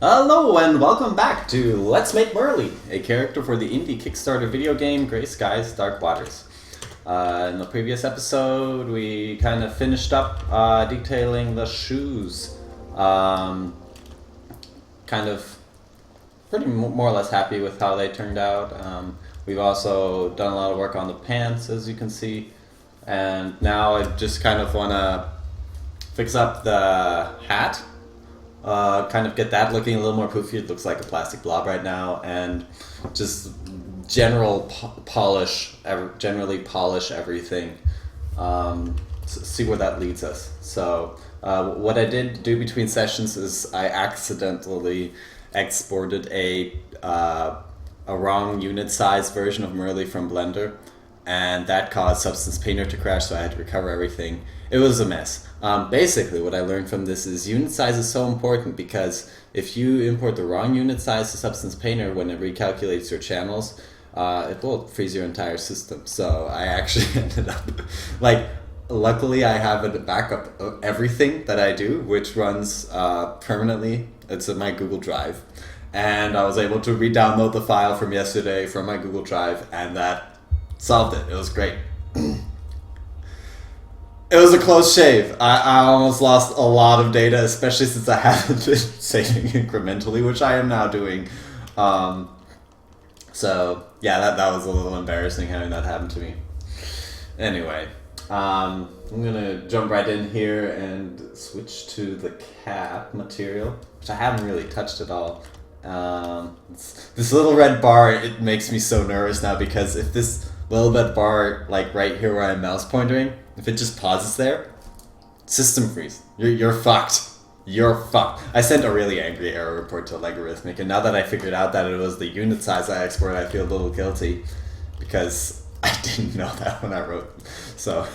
Hello and welcome back to Let's Make Merle, a character for the indie Kickstarter video game Grey Skies, Dark Waters. In the previous episode, we kind of finished up detailing the shoes. Kind of pretty more or less happy with how they turned out. We've also done a lot of work on the pants, as you can see. And now I just kind of want to fix up the hat. Kind of get that looking a little more poofy. It looks like a plastic blob right now, and just generally polish everything. See where that leads us. So what I did do between sessions is I accidentally exported a wrong unit size version of Merle from Blender, and that caused Substance Painter to crash, so I had to recover everything. It was a mess. Basically, what I learned from this is unit size is so important, because if you import the wrong unit size to Substance Painter when it recalculates your channels, it will freeze your entire system. So I actually ended up, luckily I have a backup of everything that I do, which runs permanently. It's in my Google Drive. And I was able to re-download the file from yesterday from my Google Drive, and that solved it. It was great. It was a close shave. I almost lost a lot of data, especially since I haven't been saving incrementally, which I am now doing. So yeah, that was a little embarrassing having that happen to me. Anyway, I'm gonna jump right in here and switch to the cap material, which I haven't really touched at all. This little red bar, it makes me so nervous now, because if this little red bar, like right here where I'm mouse pointing, if it just pauses there, system freeze. You're fucked. You're fucked. I sent a really angry error report to Logarithmic, and now that I figured out that it was the unit size I exported, I feel a little guilty, because I didn't know that when I wrote. So,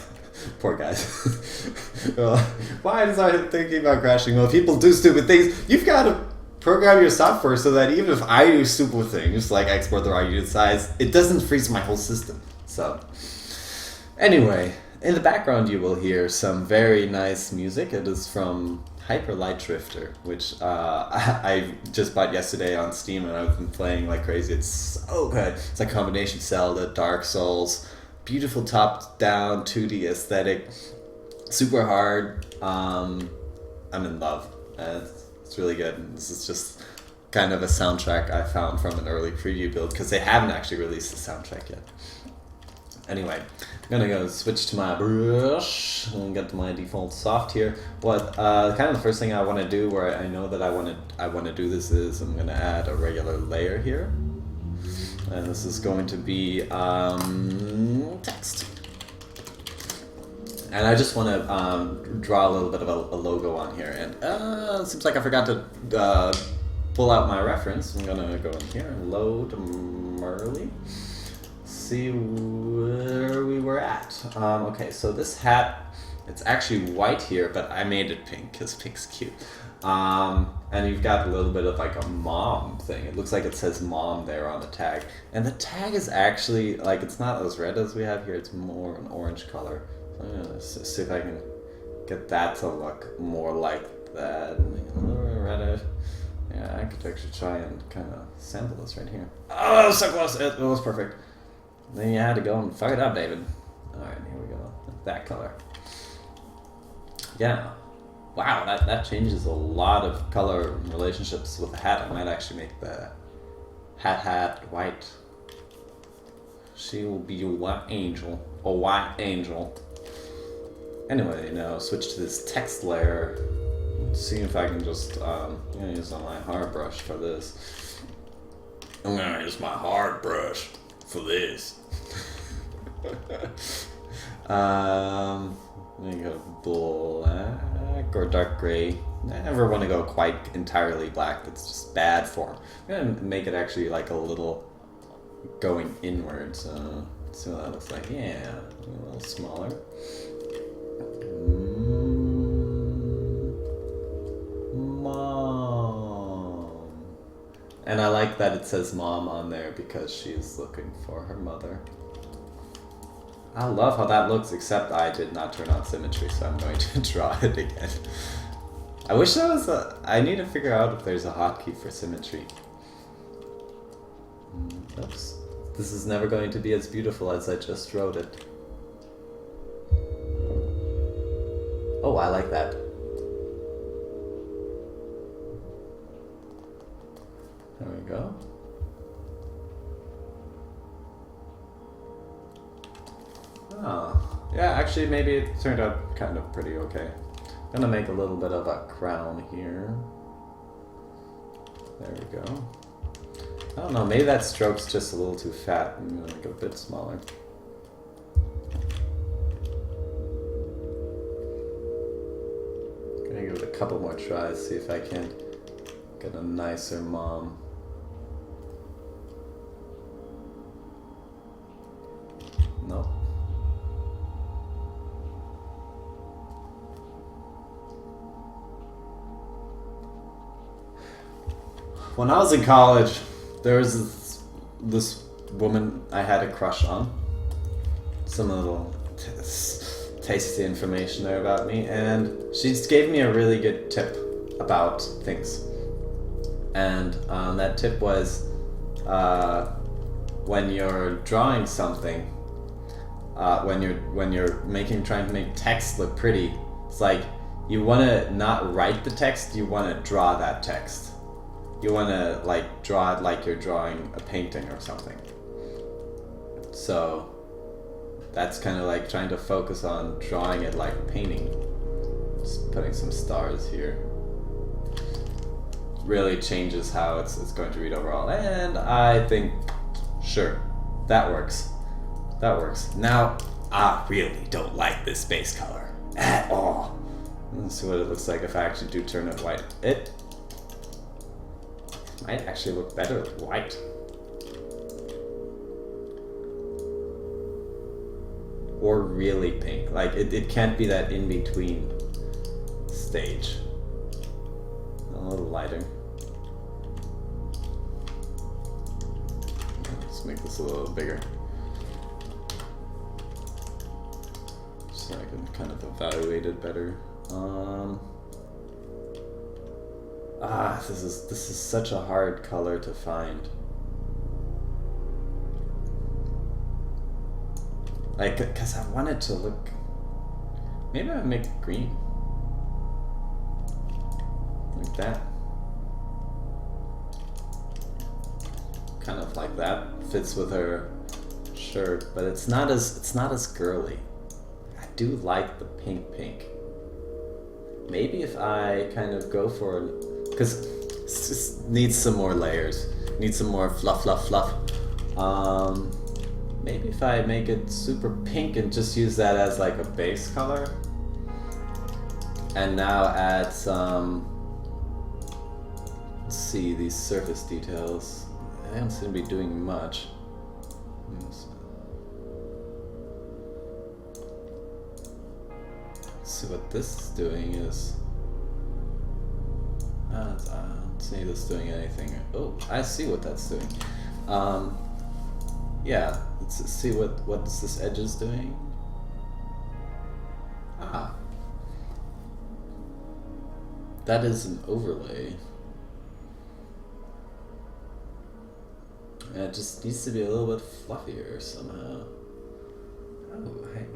poor guys. Well, why is I thinking about crashing? Well, people do stupid things. You've got to program your software so that even if I do stupid things, like export the wrong unit size, it doesn't freeze my whole system. So, anyway, in the background you will hear some very nice music. It is from Hyper Light Drifter, which I just bought yesterday on Steam, and I've been playing like crazy. It's so good. It's like combination Zelda, Dark Souls, beautiful top-down 2D aesthetic, super hard. I'm in love. It's really good. This is just kind of a soundtrack I found from an early preview build, because they haven't actually released the soundtrack yet. Anyway, I'm gonna go switch to my brush and get to my default soft here. What kind of the first thing I want to do, where I know that I want to do this, is I'm gonna add a regular layer here, and this is going to be text. And I just want to draw a little bit of a logo on here, and it seems like I forgot to pull out my reference. I'm gonna go in here and load Merle. See where we were at. Okay, so this hat, it's actually white here, but I made it pink because pink's cute. And you've got a little bit of like a mom thing. It looks like it says mom there on the tag. And the tag is actually, like, it's not as red as we have here, it's more an orange color. So I'm gonna see if I can get that to look more like that. A little reddish. Yeah, I could actually try and kind of sample this right here. Oh, so close! It was perfect. Then you had to go and fuck it up, David. Alright, here we go. That color. Yeah. Wow, that changes a lot of color relationships with the hat. I might actually make the hat white. She will be a white angel. A white angel. Anyway, now switch to this text layer. Let's see if I can just, I'm gonna use my hard brush for this. I'm gonna use my hard brush for this. Let me go black or dark gray. I never want to go quite entirely black. That's just bad form. I'm gonna make it actually like a little going inward. So let's see what that looks like. Yeah, a little smaller. Mom. And I like that it says mom on there, because she's looking for her mother. I love how that looks, except I did not turn on symmetry, so I'm going to draw it again. I wish there was a... I need to figure out if there's a hotkey for symmetry. Oops. This is never going to be as beautiful as I just wrote it. Oh, I like that. There we go. Oh, yeah, actually maybe it turned out kind of pretty okay. I'm gonna make a little bit of a crown here. There we go. I don't know, maybe that stroke's just a little too fat. I'm gonna make it a bit smaller. Gonna give it a couple more tries, see if I can get a nicer mom. Nope. When I was in college, there was this woman I had a crush on. Some little tasty information there about me, and she gave me a really good tip about things. And that tip was when you're drawing something, when you're trying to make text look pretty, it's like you want to not write the text, you want to draw that text. You want to like draw it like you're drawing a painting or something. So that's kind of like trying to focus on drawing it like painting. Just putting some stars here really changes how it's going to read overall. And I think, sure, that works. That works. Now, I really don't like this base color at all. Let's see what it looks like if I actually do turn it white. It might actually look better with white. Or really pink. Like, it can't be that in-between stage. A little lighter. Let's make this a little bigger. So I can kind of evaluate it better. This is such a hard color to find. Like, cause I want it to look. Maybe I make it green. Like that. Kind of like that. Fits with her shirt, but it's not as girly. I do like the pink. Maybe if I kind of go for, because it just needs some more layers, needs some more fluff. Maybe if I make it super pink and just use that as like a base color, and now add some. Let's see these surface details. They don't seem to be doing much. See what this is doing is. I don't see this doing anything. Oh, I see what that's doing. Yeah, let's see what this edge is doing. Ah, that is an overlay. And it just needs to be a little bit fluffier somehow. Oh, hey.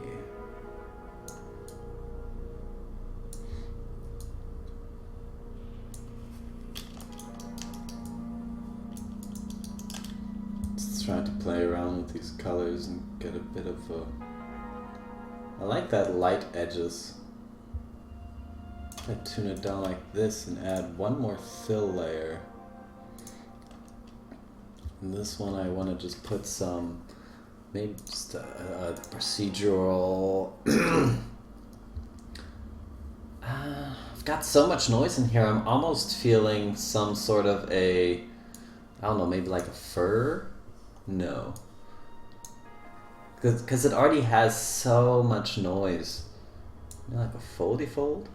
Trying to play around with these colors and get a bit of a... I like that light edges. I tune it down like this and add one more fill layer. And this one I want to just put some, maybe just a procedural... I've got so much noise in here, I'm almost feeling some sort of a, I don't know, maybe like a fur? No, because it already has so much noise. Maybe like a foldy fold.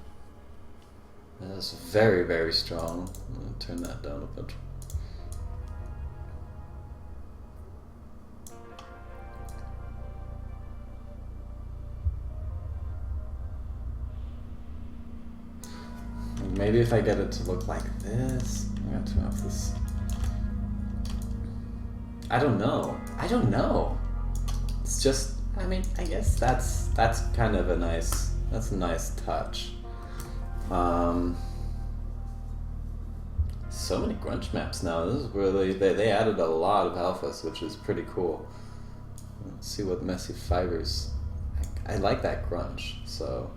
That's very, very strong. I'm gonna turn that down a bit. maybe if I get it to look like this, I got to have this. I don't know. It's just, I mean, I guess that's kind of a nice touch. So many grunge maps now. This is really, they added a lot of alphas, which is pretty cool. Let's see what messy fibers. I like that grunge, so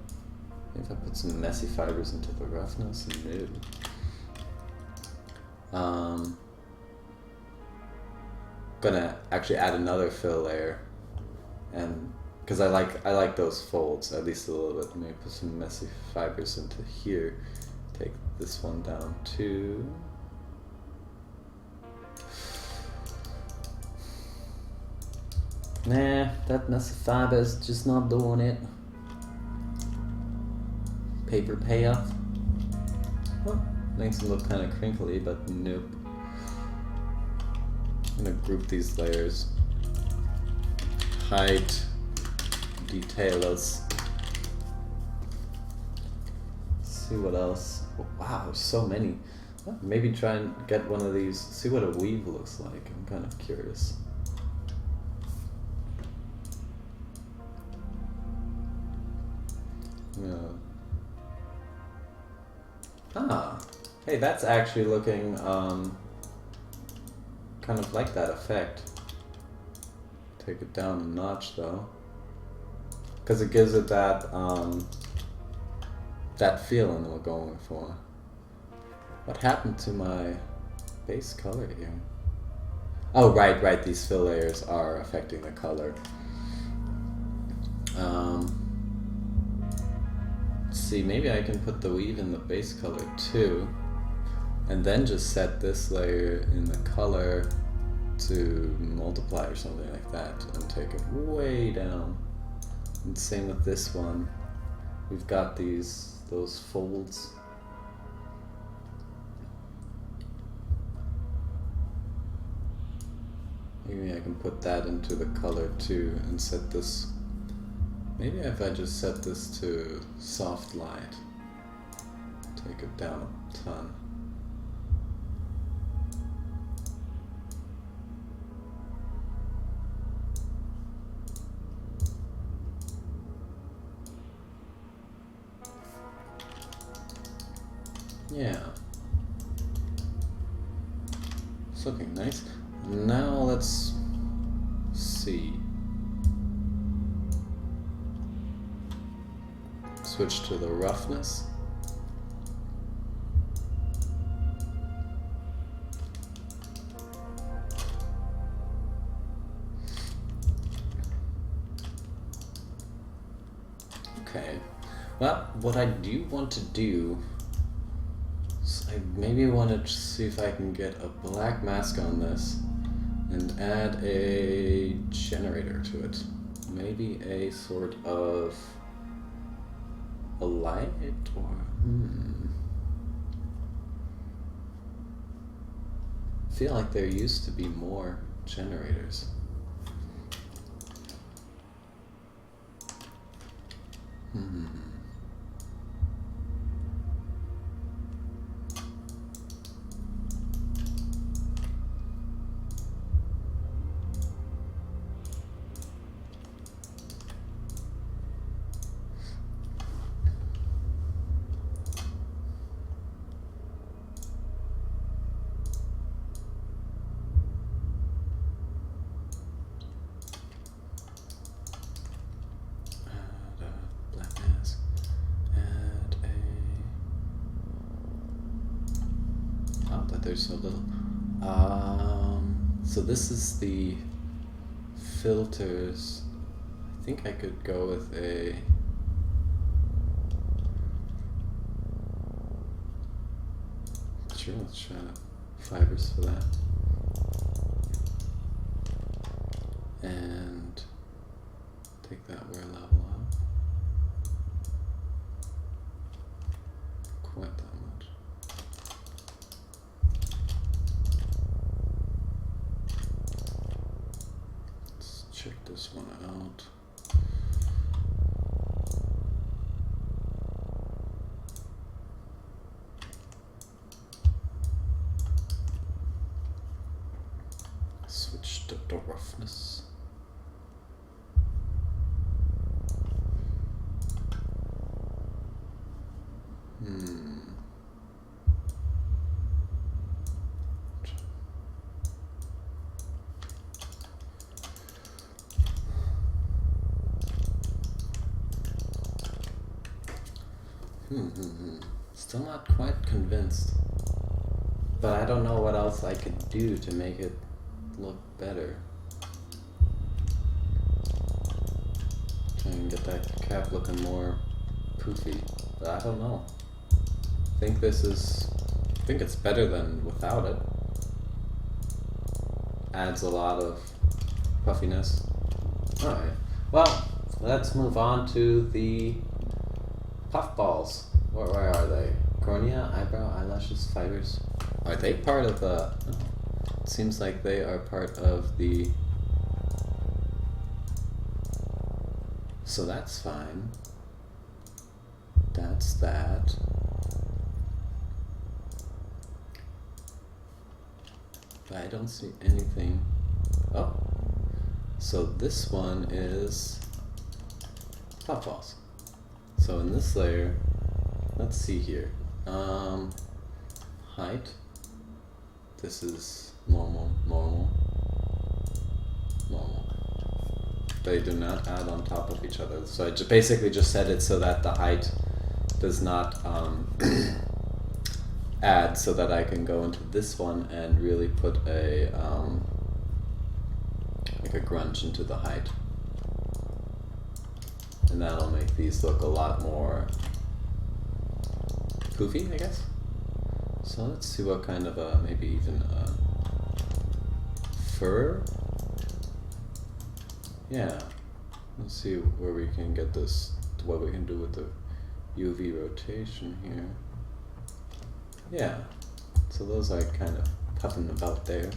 if I put some messy fibers into the roughness and mood. Gonna actually add another fill layer, and because I like those folds at least a little bit. Maybe put some messy fibers into here. Take this one down too. Nah, that messy fiber's just not doing it. Paper payoff. Well, makes it look kind of crinkly, but nope. I'm gonna group these layers. Height, detailers. See what else. Oh, wow, there's so many. Maybe try and get one of these. See what a weave looks like. I'm kind of curious. Yeah. Ah, hey, that's actually looking kind of like that effect. Take it down a notch though, because it gives it that that feeling we're going for. What happened to my base color here? Oh, right, these fill layers are affecting the color. Let's see, maybe I can put the weave in the base color too, and then just set this layer in the color to multiply or something like that, and take it way down. And same with this one. We've got those folds. Maybe I can put that into the color too and set this. Maybe if I just set this to soft light, take it down a ton. Yeah. It's looking nice. Now let's see. Switch to the roughness. Okay. Well, what I do want to do, I maybe want to see if I can get a black mask on this and add a generator to it. Maybe a sort of a light or I feel like there used to be more generators. There's so little. So this is the filters. I think I could go with a sure, let's try fibers for that. And take that wear level up. Quite that much. Let's check this one out. switch to the roughness. Still not quite convinced. But I don't know what else I could do to make it look better. Try and get that cap looking more poofy. But I don't know. I think it's better than without it. Adds a lot of puffiness. Alright. Well, let's move on to the puffballs. Where are they? Cornea, eyebrow, eyelashes, fibers. Are they part of the... Oh, it seems like they are part of the... So that's fine. That's that. But I don't see anything... Oh. So this one is... puffballs. So in this layer... Let's see here. Height. This is normal. They do not add on top of each other. So I basically just set it so that the height does not add, so that I can go into this one and really put a like a grunge into the height. And that'll make these look a lot more poofy, I guess. So let's see what kind of a, maybe even fur? Yeah. Let's see where we can get this, what we can do with the UV rotation here. Yeah. So those are kind of puffing about there.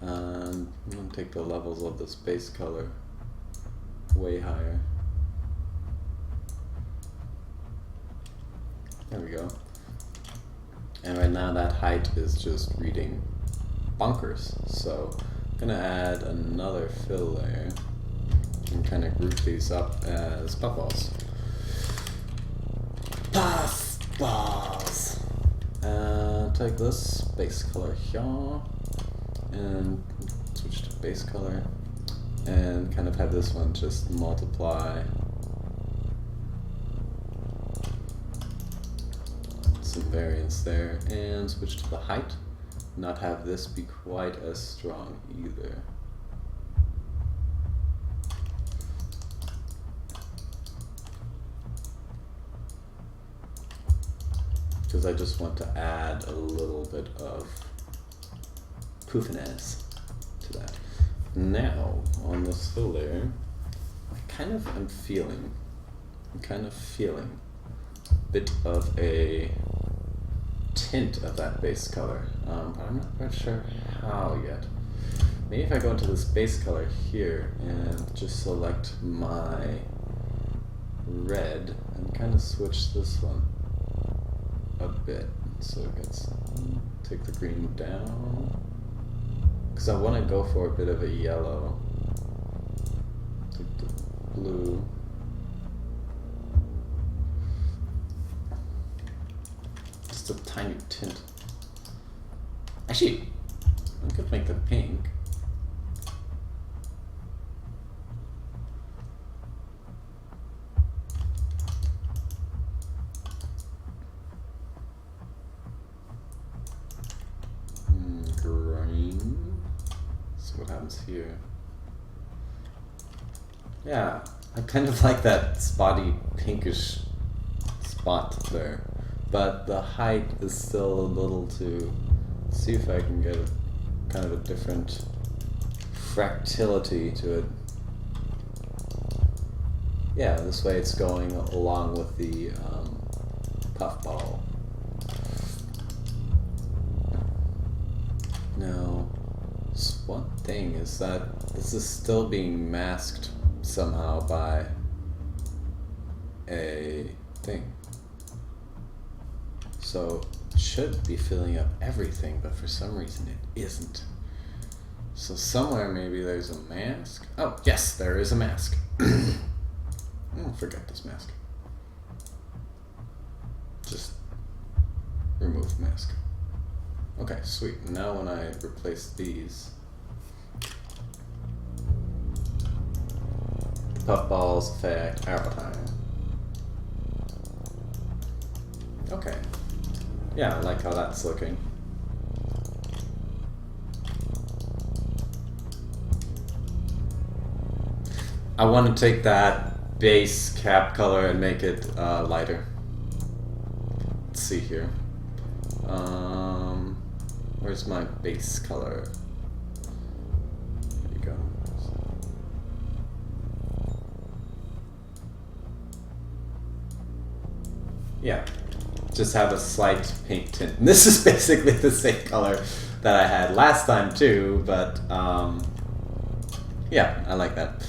I'm going to take the levels of this base color way higher. There we go. And right now that height is just reading bonkers. So I'm gonna add another fill layer and kind of group these up as puffballs. Puffballs! Take this base color here and switch to base color and kind of have this one just multiply some variance there and switch to the height. Not have this be quite as strong either. Because I just want to add a little bit of poofiness to that. Now, on this fill layer, I'm kind of feeling a bit of a tint of that base color, but I'm not quite sure how yet. Maybe if I go into this base color here and just select my red and kind of switch this one a bit, so it gets, take the green down, because I want to go for a bit of a yellow, take the blue, just a tiny tint. Actually, I could make the pink. Green. So what happens here? Yeah, I kind of like that spotty pinkish spot there, but the height is still a little too. See if I can get kind of a different fractility to it. Yeah, this way it's going along with the puffball. Now, just one thing is that this is still being masked somehow by a thing. So it should be filling up everything, but for some reason it isn't. So somewhere maybe there's a mask. Oh, yes, there is a mask. Oh, forget this mask. Just remove mask. Okay, sweet. Now when I replace these, puffballs effect, arrow time. Okay. Yeah, I like how that's looking. I want to take that base cap color and make it lighter. Let's see here. Where's my base color? There you go. Yeah, just have a slight pink tint. And this is basically the same color that I had last time too, but yeah, I like that.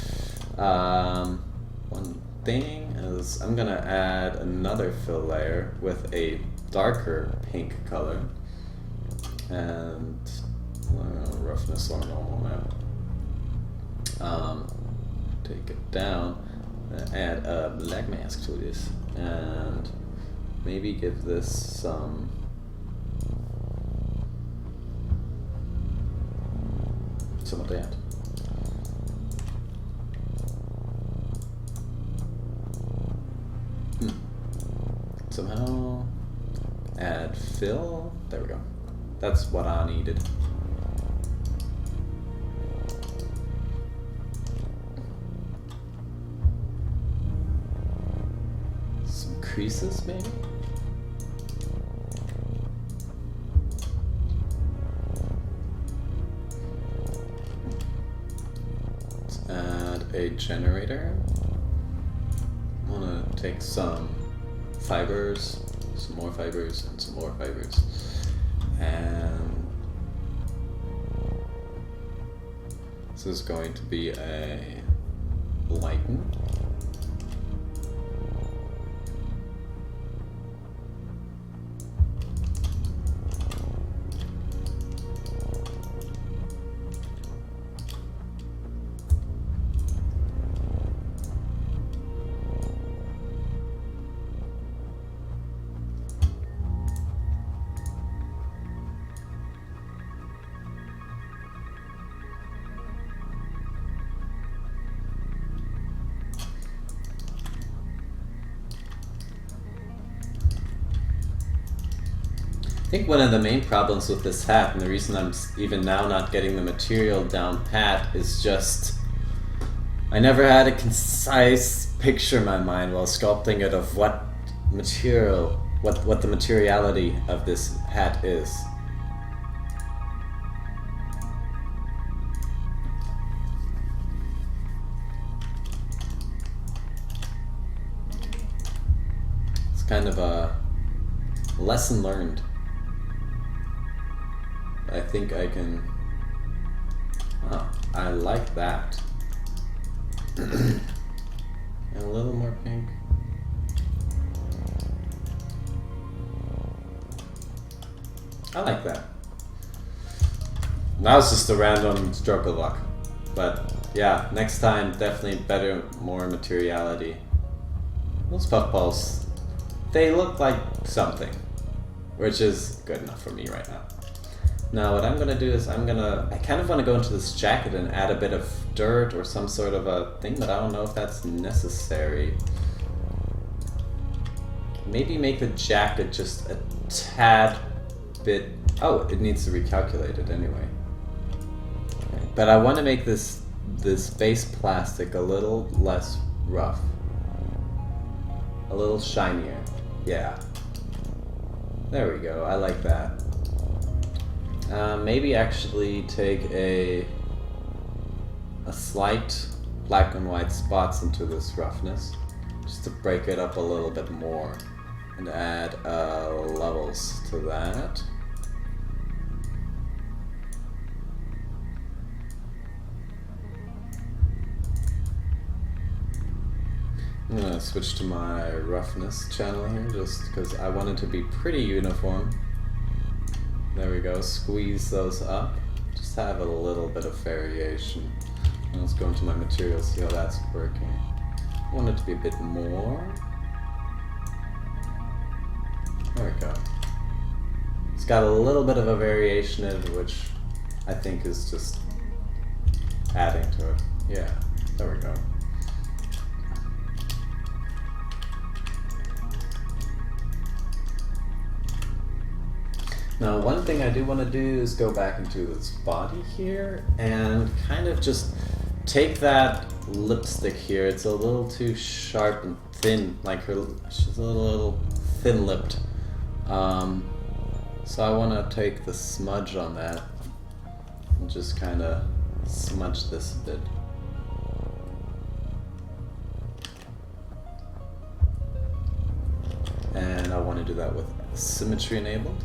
One thing is I'm gonna add another fill layer with a darker pink color and roughness on normal now. Take it down, add a black mask to this, and maybe give this some of that. Somehow add fill. There we go. That's what I needed. Some creases maybe? Let's add a generator. I wanna take some fibers, some more fibers, and some more fibers. And this is going to be a lighten. I think one of the main problems with this hat, and the reason I'm even now not getting the material down pat, is just I never had a concise picture in my mind while sculpting it of what material, what the materiality of this hat is. It's kind of a lesson learned. I think I can... Oh, I like that. And a little more pink. I like that. That was just a random stroke of luck. But yeah, next time definitely better, more materiality. Those puffballs, they look like something, which is good enough for me right now. Now what I'm gonna do is I kind of want to go into this jacket and add a bit of dirt or some sort of a thing, but I don't know if that's necessary. Maybe make the jacket just a tad bit... Oh, it needs to recalculate it anyway. Okay. But I want to make this base plastic a little less rough. A little shinier. Yeah. There we go, I like that. Maybe actually take a slight black and white spots into this roughness, just to break it up a little bit more, and add levels to that. I'm gonna switch to my roughness channel here, just because I want it to be pretty uniform. There we go, squeeze those up just have a little bit of variation. Let's go into my materials, see how that's working. I want it to be a bit more. There we go. It's got a little bit of a variation in it, which I think is just adding to it. Yeah, there we go. Now, one thing I do want to do is go back into this body here and kind of just take that lipstick here. It's a little too sharp and thin, like she's a little thin-lipped. So I want to take the smudge on that and just kind of smudge this a bit. And I want to do that with symmetry enabled.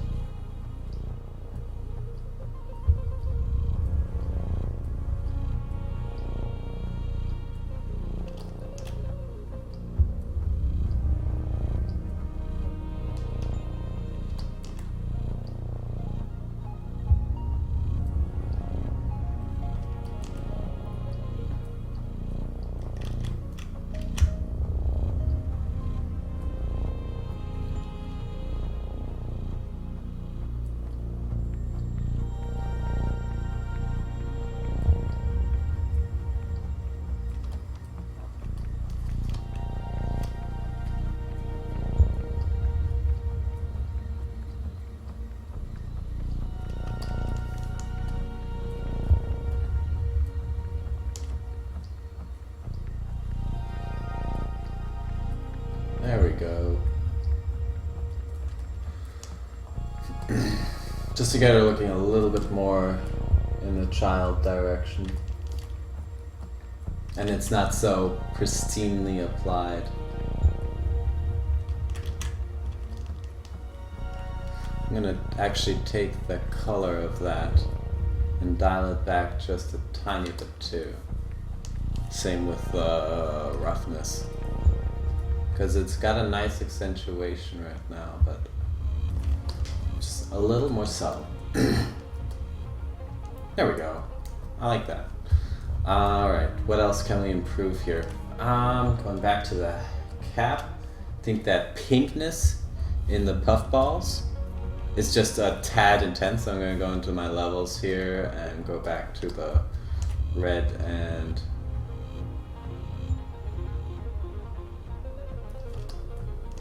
There we go. Just to get her looking a little bit more in the child direction. And it's not so pristinely applied. I'm gonna actually take the color of that and dial it back just a tiny bit too. Same with the roughness. Because it's got a nice accentuation right now, but just a little more subtle. There we go. I like that. Alright, what else can we improve here? Going back to the cap, I think that pinkness in the puffballs is just a tad intense. So I'm going to go into my levels here and go back to the red and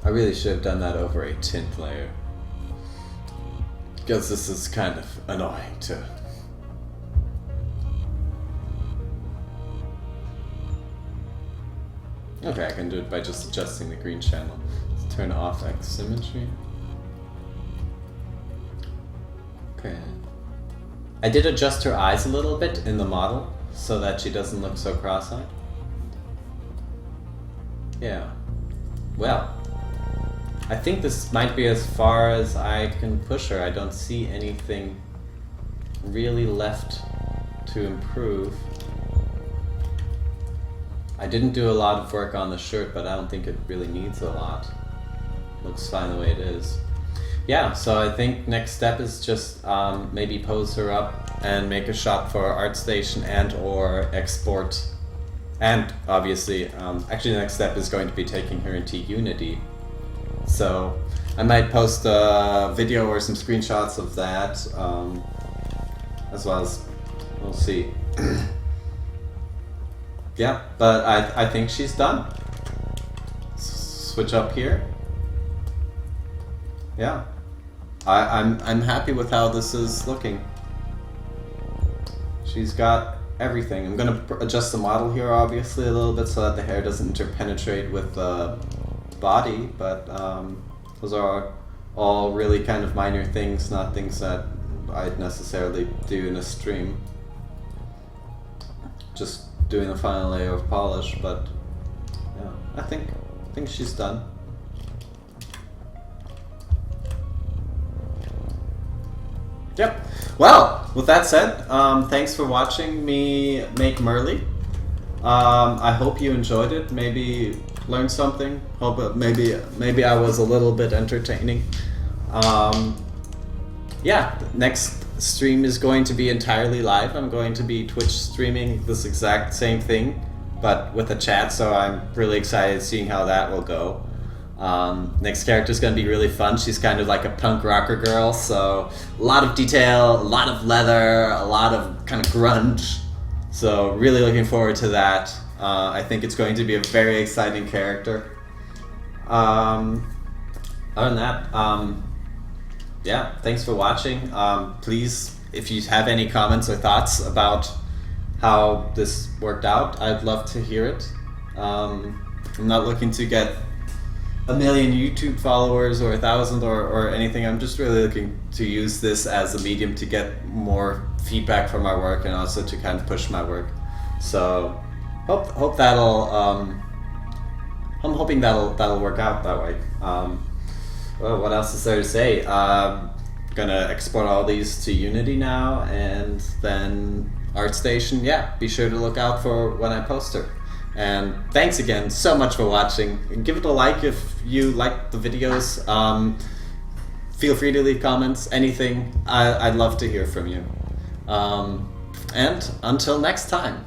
I really should have done that over a tint layer, because this is kind of annoying too. Okay, I can do it by just adjusting the green channel. Let's turn off X symmetry. Okay. I did adjust her eyes a little bit in the model so that she doesn't look so cross-eyed. Yeah. Well, I think this might be as far as I can push her. I don't see anything really left to improve. I didn't do a lot of work on the shirt, but I don't think it really needs a lot. Looks fine the way it is. Yeah, so I think next step is just maybe pose her up and make a shot for ArtStation and or export. And obviously, actually the next step is going to be taking her into Unity. So I might post a video or some screenshots of that, as well as, we'll see. Yeah, but I think she's done. Switch up here. Yeah, I'm happy with how this is looking. She's got everything. I'm gonna adjust the model here obviously a little bit so that the hair doesn't interpenetrate with the body, but those are all really kind of minor things, not things that I'd necessarily do in a stream. Just doing the final layer of polish, but yeah, I think she's done. Yep. Well, with that said, thanks for watching me make Merle. I hope you enjoyed it. Maybe learned something. Hope maybe I was a little bit entertaining. Yeah. Next stream is going to be entirely live. I'm going to be Twitch streaming this exact same thing, but with a chat, so I'm really excited seeing how that will go. Next character is going to be really fun. She's kind of like a punk rocker girl, so a lot of detail, a lot of leather, a lot of kind of grunge. So really looking forward to that. I think it's going to be a very exciting character. Other than that, yeah, thanks for watching. Please, if you have any comments or thoughts about how this worked out, I'd love to hear it. I'm not looking to get 1 million YouTube followers or 1,000 or anything. I'm just really looking to use this as a medium to get more feedback from my work and also to kind of push my work. So hope that'll I'm hoping that'll work out that way. Well, what else is there to say? Gonna export all these to Unity now, and then ArtStation. Yeah, be sure to look out for when I post her. And thanks again so much for watching. Give it a like if you like the videos. Feel free to leave comments, anything. I'd love to hear from you. And until next time.